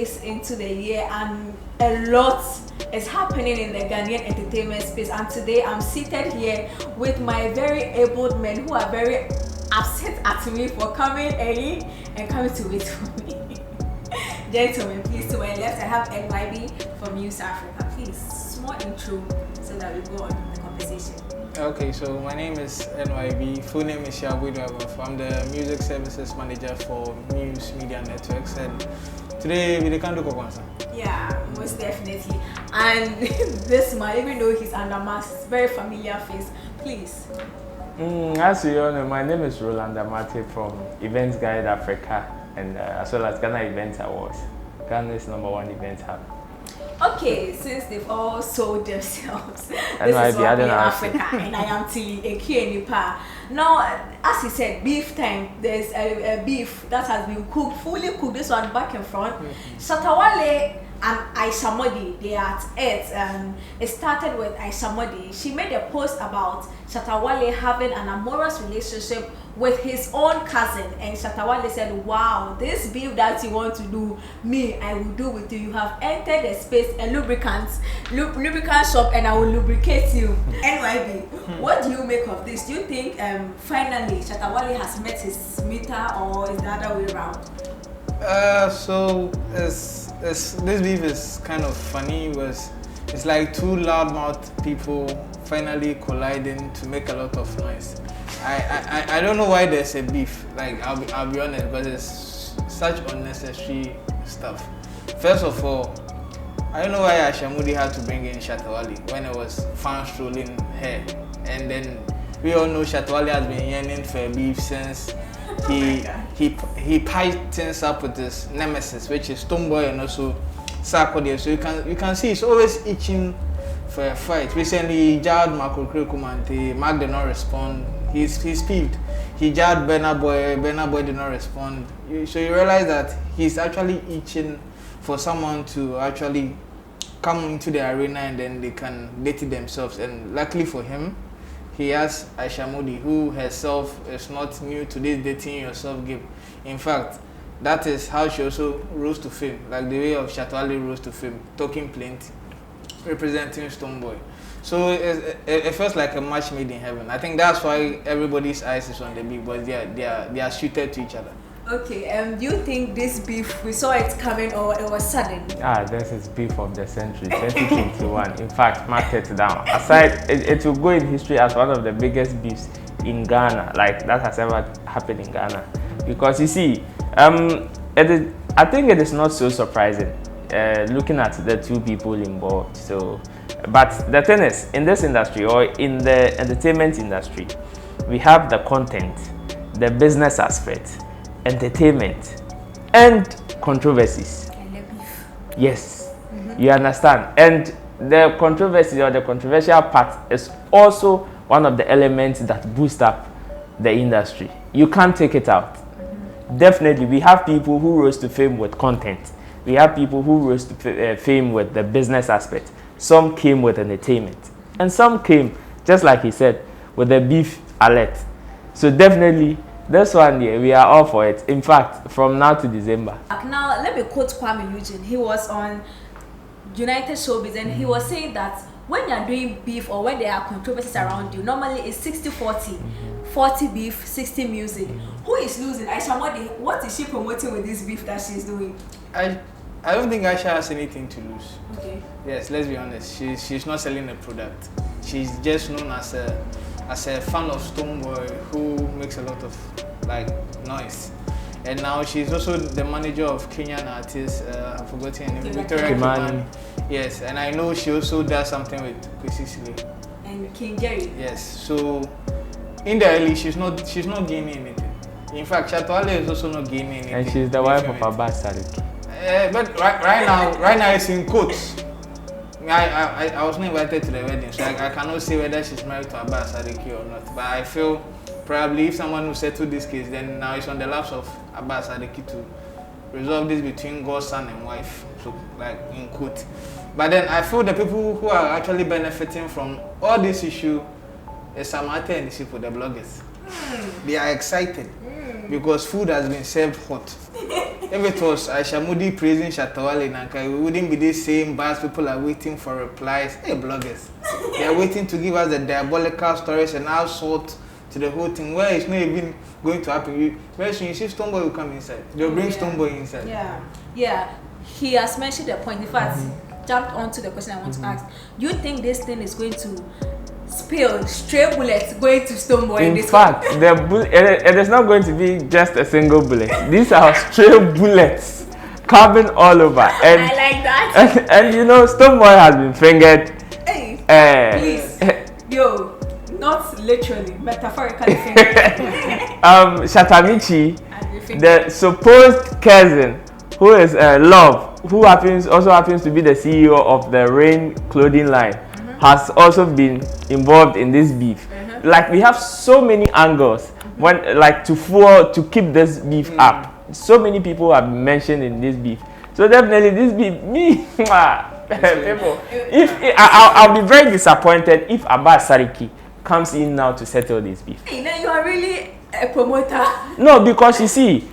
days into the year, and a lot is happening in the Ghanaian entertainment space. And today I'm seated here with my very abled men who are very upset at me for coming early and coming to wait for me. Gentlemen, please, to my left I have NYB from South Africa. Please, small intro so that we go on the conversation. Okay, so my name is NYB. Full name is Shatta Wale. I'm the music services manager for Muse Media Networks, and today we can do Kokwansa. Yeah, most definitely. And this man, even though he's under mask, very familiar face. Please. As you all know, my name is Roland Amate from Events Guide Africa, and as well as Ghana Events Awards, Ghana's #1 event hub. Okay, since they've all sold themselves, this And is OneplayAfrica, and I am Tilly, a Nipa. Now, as he said, beef time. There's a beef that has been cooked, fully cooked. This one back and front. Shatta Wale and Ayisha, they are at it. It started with Ayisha. She made a post about Shatta Wale having an amorous relationship with his own cousin, and Shatta Wale said, "Wow, this beef that you want to do, me, I will do with you. You have entered the space, a lubricant shop, and I will lubricate you." NYB, what do you make of this? Do you think finally Shatta Wale has met his meter, or is the other way around? So this beef is kind of funny. It's like two loudmouth people finally colliding to make a lot of noise. I don't know why there's a beef. Like I'll be honest, but it's such unnecessary stuff. First of all, I don't know why Ayisha had to bring in Shatta Wale when it was fans trolling her, and then we all know Shatta Wale has been yearning for a beef since he pied things up with his nemesis, which is Stonebwoy, and also Sarkodie. So you can see he's always itching for a fight. Recently he jarred Marco Kumante, Mark did not respond. He's peeved. He jarred Burna Boy did not respond. So you realize that he's actually itching for someone to actually come into the arena, and then they can date it themselves. And luckily for him, he has Ayisha, who herself is not new to this dating yourself game. In fact, that is how she also rose to fame, like the way of Shatta Wale rose to fame, talking plenty, representing Stonebwoy. So it feels like a match made in heaven. I think that's why everybody's eyes is on the beef, but they are suited to each other. Okay, do you think this beef, we saw it coming, or it was sudden? This is beef of the century, 2021. In fact, mark it down. Aside, it will go in history as one of the biggest beefs in Ghana, like that has ever happened in Ghana. Because you see, I think it is not so surprising looking at the two people involved. So, but the thing is, in this industry, or in the entertainment industry, we have the content, the business aspect, entertainment, and controversies. And the beef. Yes, you understand. And the controversy, or the controversial part, is also one of the elements that boost up the industry. You can't take it out. Definitely, we have people who rose to fame with content. We have people who rose to fame with the business aspect. Some came with entertainment, and some came, just like he said, with the beef alert. So definitely, this one here, we are all for it. In fact, from now to December. Now, let me quote Kwame Eugene. He was on United Showbiz, and he was saying that when you're doing beef, or when there are controversies around you, normally it's 60-40. 40 beef, 60 music. Who is losing? Ayisha, what is she promoting with this beef that she's doing? I don't think Ayisha has anything to lose. Okay. Yes, let's be honest. She's not selling a product. She's just known as a fan of Stonebwoy who makes a lot of like noise. And now she's also the manager of Kenyan artists. I've forgotten her name. Victoria Kimani. Yes, and I know she also does something with Kwesi and King Jerry. Yes, so indirectly she's not gaining anything. In fact, Shatta Wale is also not gaining anything. And she's the wife of Abbas Sadiki. But right now it's in quotes. I was not invited to the wedding, so I cannot say whether she's married to Abbas Sadiki or not. But I feel probably if someone will settle this case, then now it's on the laps of Abbas Sadiki to resolve this between God, son, and wife. So, like in quote. But then I feel the people who are actually benefiting from all this issue is Samate and the people, the bloggers. They are excited because food has been served hot. if it was Aisha Moody praising Shatta Wale, we wouldn't be the same bars. People are waiting for replies. Hey, bloggers, they are waiting to give us the diabolical stories and add salt to the whole thing. Where it's not even going to happen. Very soon you see Stonebwoy will come inside. They'll bring Stonebwoy inside. Yeah. He has mentioned the point. In fact, jumped onto the question I want to ask. Do you think this thing is going to spill stray bullets going to Stonebwoy? In fact, it is not going to be just a single bullet. These are stray bullets coming all over. And, I like that. And you know, Stonebwoy has been fingered. Hey, please. Yo, not literally, metaphorically fingered. Shatamichi, the supposed cousin, who is Love, who also happens to be the CEO of the Rain clothing line, has also been involved in this beef. Like, we have so many angles when, like, to keep this beef up. So many people have been mentioned in this beef. So definitely this beef, people. I'll be very disappointed if Abbas Sariki comes in now to settle this beef. Hey, now you are really a promoter. No, because you see,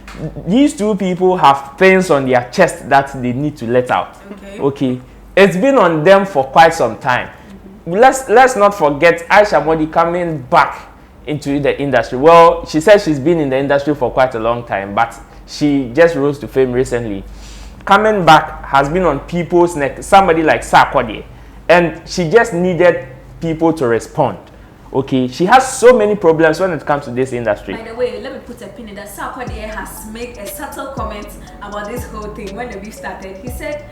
these two people have things on their chest that they need to let out. Okay. It's been on them for quite some time. Let's not forget Aisha Modi coming back into the industry. Well, she says she's been in the industry for quite a long time, but she just rose to fame recently. Coming back has been on people's neck. Somebody like Sarkodie, and she just needed people to respond. Okay, she has so many problems when it comes to this industry. By the way, let me put a pin in that. Sarkodie has made a subtle comment about this whole thing when the beef started. He said,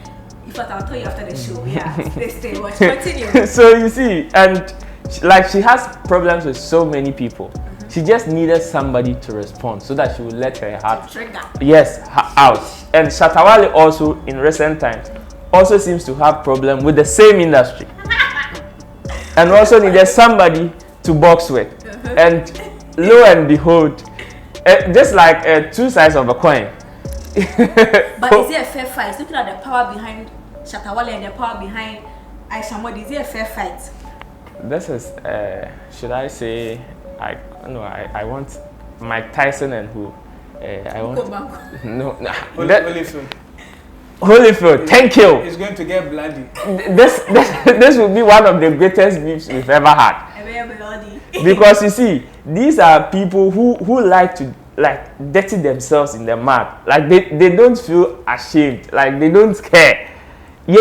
"In fact, I'll tell you after the show." Yeah, stay watch. Continue. So you see, and she has problems with so many people. She just needed somebody to respond so that she would let her heart, out. And Shatta Wale also, in recent times, also seems to have problem with the same industry, and also needed somebody to box with. And lo and behold, just like two sides of a coin. But is it a fair fight? Looking at the power behind Shatta Wale and the power behind Aisha Modi, is it a fair fight? This is, should I say, I want Mike Tyson and who? I want Holyfield. Thank you. It's going to get bloody. This will be one of the greatest beefs we've ever had. Because you see, these are people who like to dirty themselves in the mud. Like they don't feel ashamed. Like they don't care. And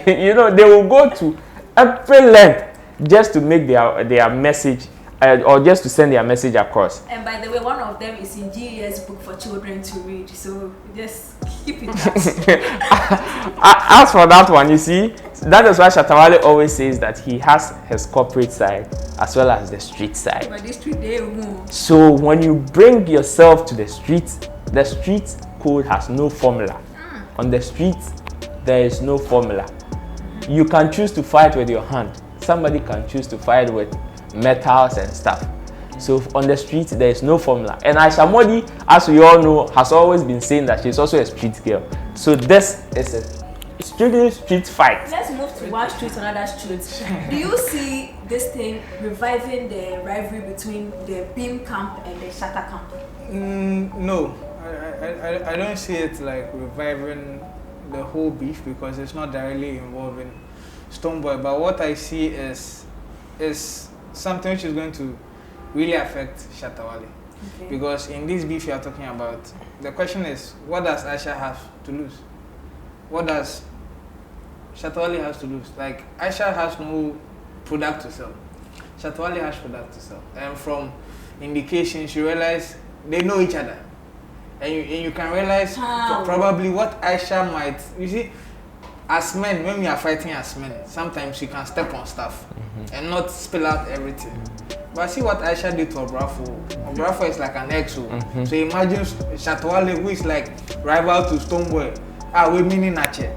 you know, they will go to every length just to make their message or just to send their message across. And by the way, one of them is in GES book for children to read, so just keep it that. As for that one, you see, that is why Shatta Wale always says that he has his corporate side as well as the street side. But the street, they won't. So when you bring yourself to the street code has no formula. On the street, there is no formula. You can choose to fight with your hand. Somebody can choose to fight with metals and stuff. So on the street, there is no formula. And Aisha Modi, as we all know, has always been saying that she's also a street girl. So this is a strictly street fight. Let's move to one street to another street. Do you see this thing reviving the rivalry between the Beam camp and the Shatta camp? No, I don't see it like reviving the whole beef because it's not directly involving Stonebwoy. But what I see is something which is going to really affect Shatta Wale. Because in this beef you are talking about, the question is, what does Aisha have to lose? What does Shatta Wale has to lose? Like, Aisha has no product to sell. Shatta Wale has product to sell. And from indications, you realize they know each other. And you can realize probably what Aisha might, you see, as men, when we are fighting as men, sometimes you can step on stuff and not spill out everything. But see what Aisha did to Obrafo. Obrafo is like an exo. So imagine Shatta Wale, who is like rival to Stonebwoy. We meaning nature.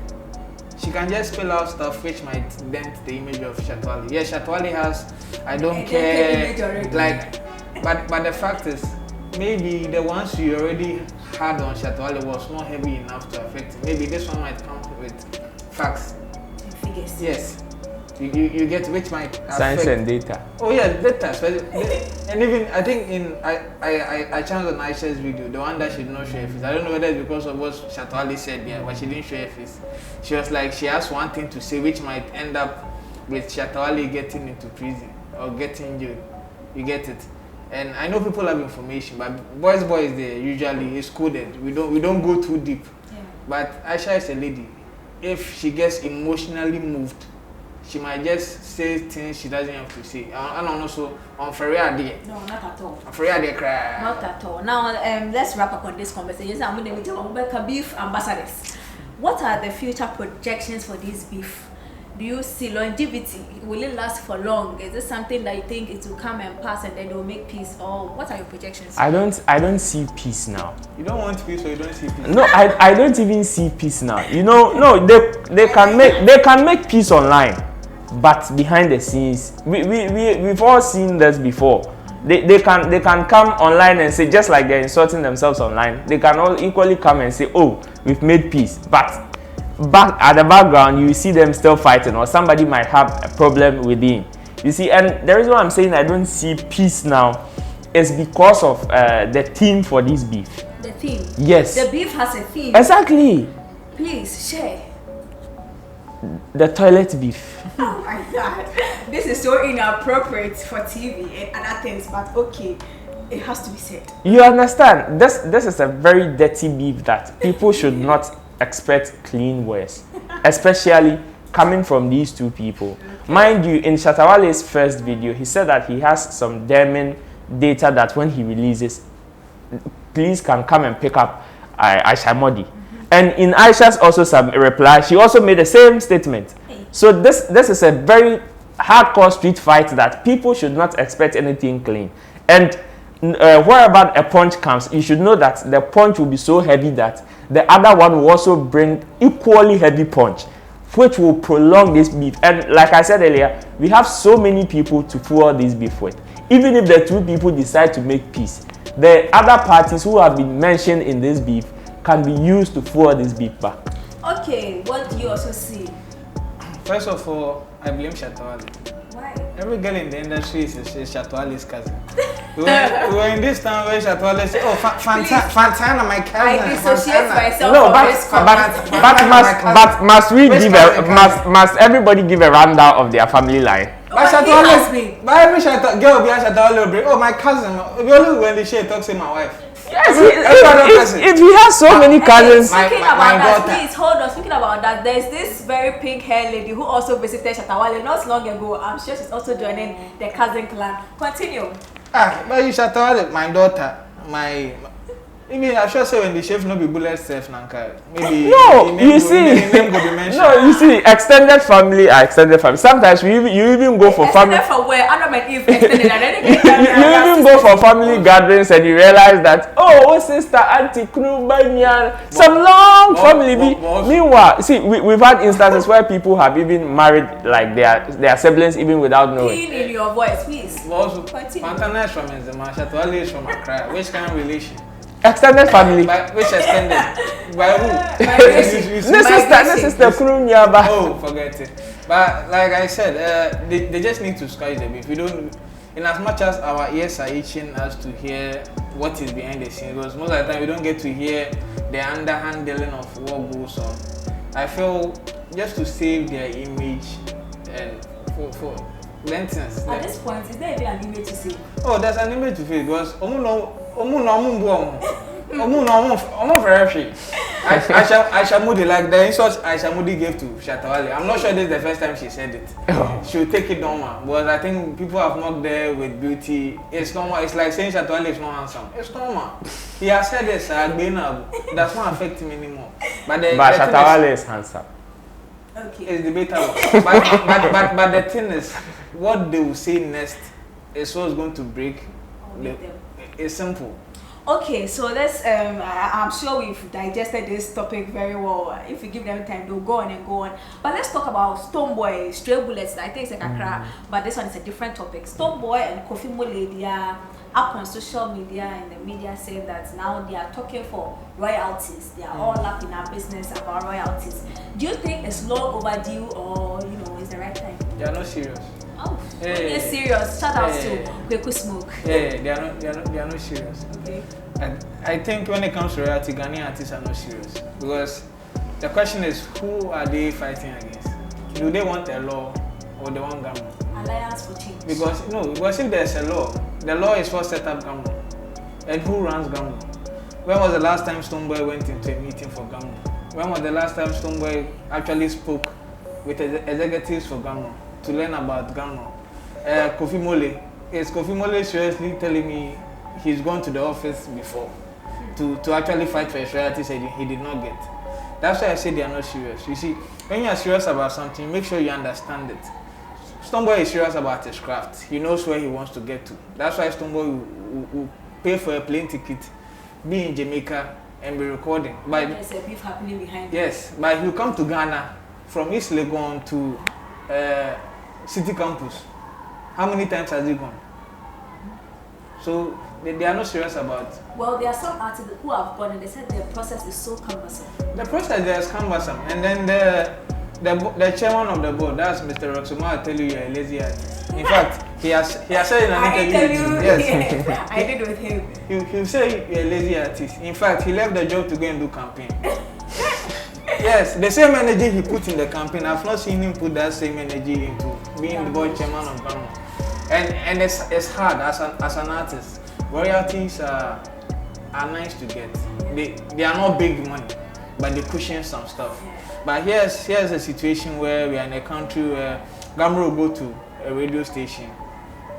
She can just spill out stuff which might dent the image of Shatta Wale. Yeah, Shatta Wale has, I don't care, like, but the fact is, maybe the ones you already had on Shatta Wale was not heavy enough to affect it. Maybe this one might come with facts. Figures. Yes. you get which might affect. Science and data. Oh yeah, data. And even I think in I changed on Aisha's video, the one that she did not show her face. I don't know whether it's because of what Shatta Wale said there, but she didn't show her face. She was like she has one thing to say which might end up with Shatta Wale getting into prison or getting jailed. You get it? And I know people have information, but boys there usually is coded. We don't go too deep. Yeah. But Aisha is a lady. If she gets emotionally moved, she might just say things she doesn't have to say. I don't know, so on Ferreira there. No, not at all. On Ferreira there cry. Not at all. Now, let's wrap up on this conversation. I'm going to meet beef ambassadors. What are the future projections for this beef? Do you see longevity? Will it last for long? Is this something that you think it will come and pass and then they will make peace? Or what are your projections? I don't see peace now. You don't want peace, or you don't see peace? No, I don't even see peace now. You know, no, they can make peace online, but behind the scenes, we've all seen this before. They can come online and say, just like they're insulting themselves online, they can all equally come and say, oh, we've made peace, but back at the background you see them still fighting, or somebody might have a problem within. You see, and the reason why I'm saying I don't see peace now is because of the theme for this beef. The theme? Yes. The beef has a theme. Exactly. Please share. The toilet beef. Oh my God, this is so inappropriate for TV and other things, but okay, it has to be said. You understand? This is a very dirty beef that people should not expect clean words, especially coming from these two people. Mind you, in Shatta Wale's first video, he said that he has some damning data that when he releases, police can come and pick up Aisha Modi. And in Aisha's also some reply, she also made the same statement. So this is a very hardcore street fight that people should not expect anything clean. And wherever a punch comes, you should know that the punch will be so heavy that the other one will also bring equally heavy punch, which will prolong this beef. And like I said earlier, we have so many people to fuel this beef with. Even if the two people decide to make peace, the other parties who have been mentioned in this beef can be used to fuel this beef back. Okay, what do you also see? First of all, I blame Shatta Wale. Why? Every girl in the industry is Shatta Wale's cousin. we were in this town where Shatta Wale said, oh, Fantana, my cousin. I dissociate myself No, from this but must we give must everybody give a rundown of their family line? But Shatta Wale, but every girl be Shatta Wale will bring, oh, my cousin. We only when the shade talks to my wife. Yes, if he has so many cousins. Speaking about that, please hold on. Speaking about that, there's this very pink hair lady who also visited Shatta Wale not long ago. I'm sure she's also joining the cousin clan. Continue. But you Shatta Wale, my daughter, Maybe I should say when the chef no be bullet safe nanka. Maybe no, you see. No, you see, extended family are extended family. Sometimes you even go for family. From where Adam and Eve extended. You even go for family gatherings and you realize that sister, auntie, crew, some long family. Meanwhile, see, we've had instances where people have even married like their siblings even without knowing. In your voice, please. Fantana is from Nzema, Shatta Wale is from Accra. Which kind of relation? Extended family. Which extended? By who? This is the crew nyaba. Oh, forget it. But like I said, they just need to scratch the beef. We don't, in as much as our ears are itching us to hear what is behind the scenes, because most of the time we don't get to hear the underhand dealing of what goes on. I feel just to save their image and for maintenance. At this point, is there even an image to save? Oh, there's an image to save because Aisha Modi, like the insult Aisha Modi gave to Shatta Wale. I'm not sure this is the first time she said it. She'll take it normal, but I think people have mocked there with beauty. It's normal. It's like saying Shatta Wale is not handsome. It's normal. He has said this. Does not affect him anymore. But Shatta Wale is handsome. Okay. It's debatable. but the thing is, what they will say next is what's going to break. It's simple. Okay, so let's. I'm sure we've digested this topic very well. If we give them time, they'll go on and go on. But let's talk about Stonebwoy, Stray Bullets. I think it's a kakra, but this one is a different topic. Stonebwoy and Kofi Wale, they are up on social media, and the media saying that now they are talking for royalties. They are all up in our business about royalties. Do you think it's long overdue, or is the right time? They are not serious. Oh, they're serious. Shout out to Kweku Smoke. Yeah, they are not serious. Okay. And I think when it comes to royalty, Ghanaian artists are not serious, because the question is, who are they fighting against? Do they want a law, or they want government? Alliance for change. Because if there's a law, the law is what set up government. And who runs government? When was the last time Stonebwoy went into a meeting for government? When was the last time Stonebwoy actually spoke with executives for government to learn about government? Kofi Wale. Is Kofi Wale seriously telling me he's gone to the office before to actually fight for his royalties and he did not get? That's why I say they are not serious. You see, when you are serious about something, make sure you understand it. Stonebwoy is serious about his craft. He knows where he wants to get to. That's why Stonebwoy will pay for a plane ticket, be in Jamaica, and be recording. But there's a beef happening behind. Yes, but he'll come to Ghana from East Legon to City Campus. How many times has he gone? So they are not serious about. Well, there are some artists who have gone and they said the process is so cumbersome. The process there is cumbersome, and then the chairman of the board, that's Mr. Roxuma, tell you you're a lazy artist. In fact, he has said in an interview. Yes, I did with him. He'll say you're a lazy artist. In fact, he left the job to go and do campaign. Yes, the same energy he put in the campaign, I've not seen him put that same energy into being the board chairman of government. And it's hard as an artist. Royalties are nice to get. They are not big money, but they cushion some stuff. But here's a situation where we are in a country where government will go to a radio station,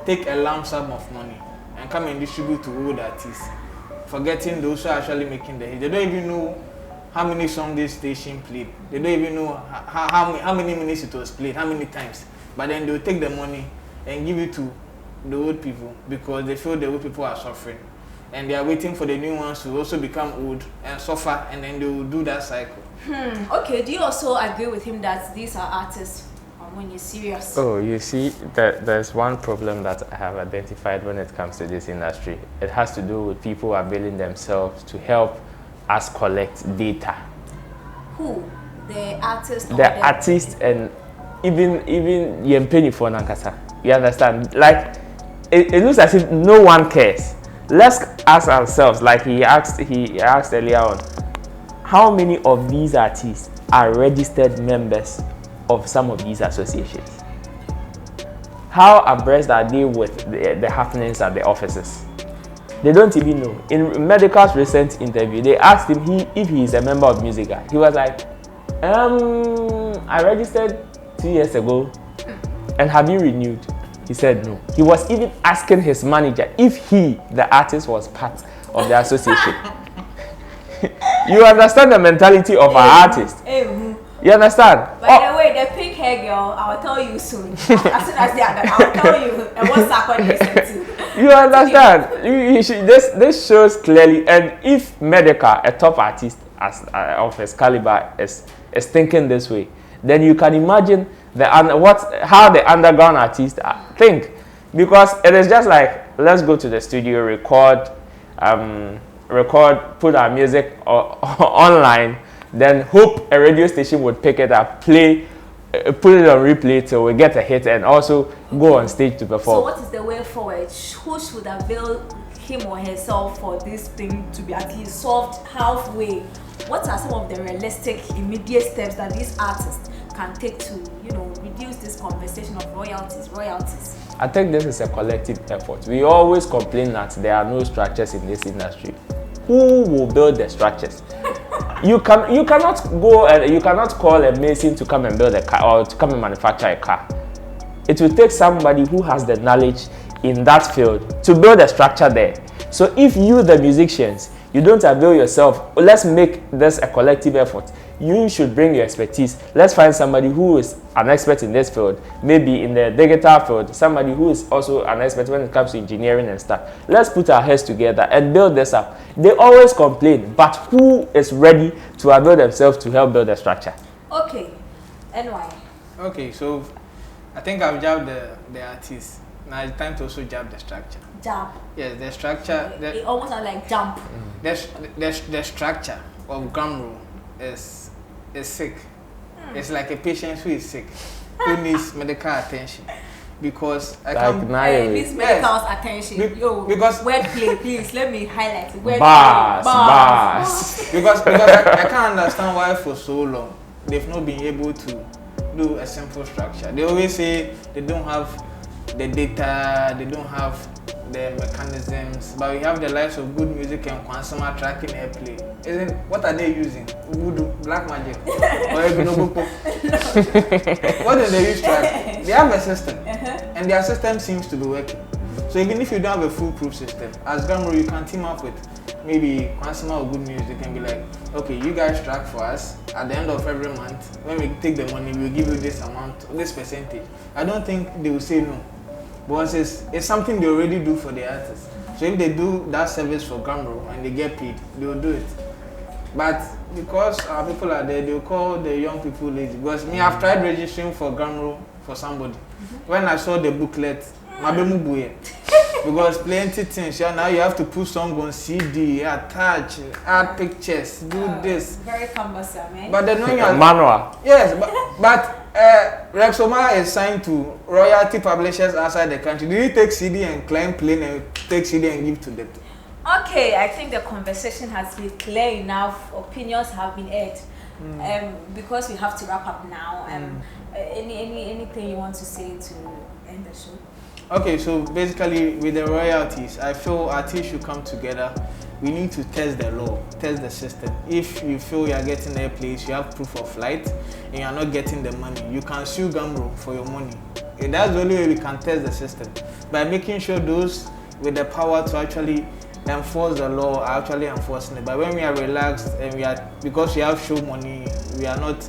take a lump sum of money, and come and distribute to old artists, forgetting those who are actually making the hit. They don't even know how many songs this station played. They don't even know how many minutes it was played, how many times. But then they'll take the money and give it to the old people because they feel the old people are suffering. And they are waiting for the new ones to also become old and suffer, and then they will do that cycle. Okay, do you also agree with him that these are artists when you're serious? Oh, you see, there's one problem that I have identified when it comes to this industry. It has to do with people availing themselves to help us collect data. Who? The artist? The artist, and even Yempeni for Nankasa. You understand? Like, it looks as if no one cares. Let's ask ourselves, like he asked earlier on, how many of these artists are registered members of some of these associations? How abreast are they with the happenings at the offices? They don't even know. In Medical's recent interview, they asked him if he is a member of Musica. He was like, I registered 2 years ago, and have you renewed? He said no. He was even asking his manager if he, the artist, was part of the association. You understand the mentality of our artists? You understand? By the way, the pink hair girl, I'll tell you soon. As soon as they are done, I'll tell you what's happening. You understand? This shows clearly, and if Medica, a top artist of his caliber, is thinking this way, then you can imagine how the underground artists think, because it is just like, let's go to the studio, record, put our music online, then hope a radio station would pick it up, play, put it on replay till we get a hit, and also go on stage to perform. So what is the way forward? Who should avail him or herself for this thing to be at least solved halfway? What are some of the realistic, immediate steps that these artists can take to, reduce this conversation of royalties? I think this is a collective effort. We always complain that there are no structures in this industry. Who will build the structures? You cannot go and you cannot call a mason to come and build a car or to come and manufacture a car. It will take somebody who has the knowledge in that field to build a structure there. So if you, the musicians, you don't avail yourself, let's make this a collective effort. you should bring your expertise. Let's find somebody who is an expert in this field, maybe in the digital field, somebody who is also an expert when it comes to engineering and stuff. Let's put our heads together and build this up. They always complain, but who is ready to avail themselves to help build the structure? Okay, NY. Okay, so I think I've jabbed the artist. Now it's time to also jab the structure. Jab. Yes, the structure. It almost sounds like jump. The structure of Gumroad is sick. It's like a patient who is sick, who needs medical attention. Because I can't. Needs medical attention. Because wordplay, please let me highlight wordplay. Bars. because I can't understand why for so long they've not been able to do a simple structure. They always say they don't have the data, they don't have the mechanisms, but we have the likes of good music and consumer tracking airplay. Isn't what are they using? Voodoo, black magic, or Ebinobupo? What do they use track? They have a system, and their system seems to be working. So even if you don't have a foolproof system, as Gumroad, you can team up with maybe consumer or good music and be like, okay, you guys track for us. At the end of every month, when we take the money, we'll give you this amount, this percentage. I don't think they will say no. Because it's something they already do for the artists. So if they do that service for Gumroad and they get paid, they will do it. But because our people are there, they'll call the young people lazy. Because me, I've tried registering for Gumroad for somebody. When I saw the booklet, because plenty things, now you have to put song on CD, attach, add pictures, do this. Very cumbersome, eh? But then when manual. Yes, but Rexoma is signed to royalty publishers outside the country. Did he take CD and climb plane and take CD and give to them? Okay, I think the conversation has been clear enough. Opinions have been aired. Because we have to wrap up now. Anything you want to say to end the show? Okay, so basically with the royalties, I feel artists should come together. We need to test the law, test the system. If you feel you are getting airplays, you have proof of flight, and you are not getting the money, you can sue Gumroad for your money. And that's the only way we can test the system, by making sure those with the power to actually enforce the law are actually enforcing it. But when we are relaxed and because we have show money, we are not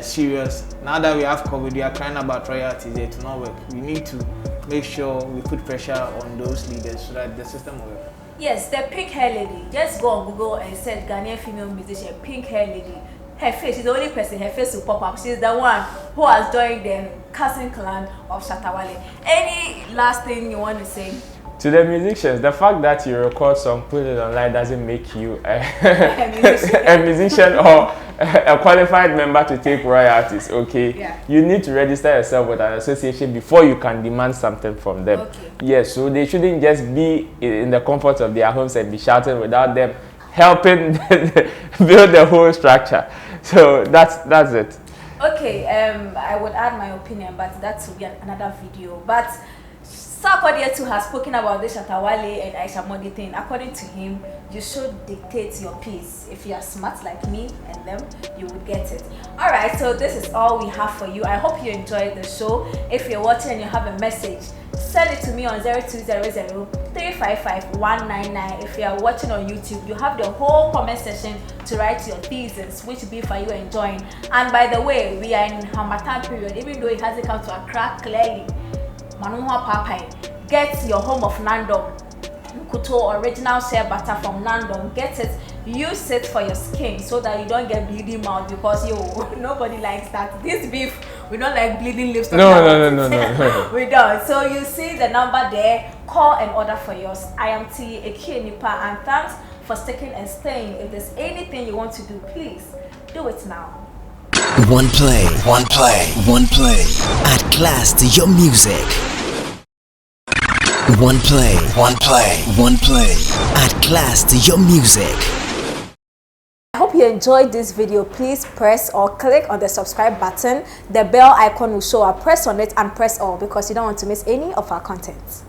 serious. Now that we have COVID, we are crying about royalties, it will not work. We need to make sure we put pressure on those leaders so that the system will work. Yes, the pink hair lady. Just go on Google and search Ghanaian female musician, pink hair lady. Her face, she's the only person, her face will pop up. She's the one who has joined the cousin clan of Shatta Wale. Any last thing you want to say? To the musicians, the fact that you record song, put it online doesn't make you a musician or a qualified member to take royalties, okay? Yeah. You need to register yourself with an association before you can demand something from them. Okay. Yes, so they shouldn't just be in the comfort of their homes and be shouting without them helping build the whole structure. So that's it. Okay, I would add my opinion, but that will be another video. But Sarkodie too has spoken about this Shatta Wale and Ayisha Modi thing. According to him, you should dictate your piece. If you are smart like me and them, you would get it. Alright, so this is all we have for you. I hope you enjoyed the show. If you're watching and you have a message, send it to me on 0200 355 199. If you are watching on YouTube, you have the whole comment section to write your thesis, which beef are you enjoying. And by the way, we are in Hamatan period, even though it hasn't come to Accra clearly. Manuha Papai, get your home of Nandom Kuto original shea butter from Nandom. Get it, use it for your skin so that you don't get bleeding mouth, because nobody likes that. This beef, we don't like bleeding lips. No. We don't. So you see the number there, call and order for yours. I am T Nipa, and thanks for sticking and staying. If there's anything you want to do, please do it now. Oneplay. Add class to your music. Oneplay. Add class to your music. I hope you enjoyed this video. Please press or click on the subscribe button. The bell icon will show up. Press on it and press all, because you don't want to miss any of our content.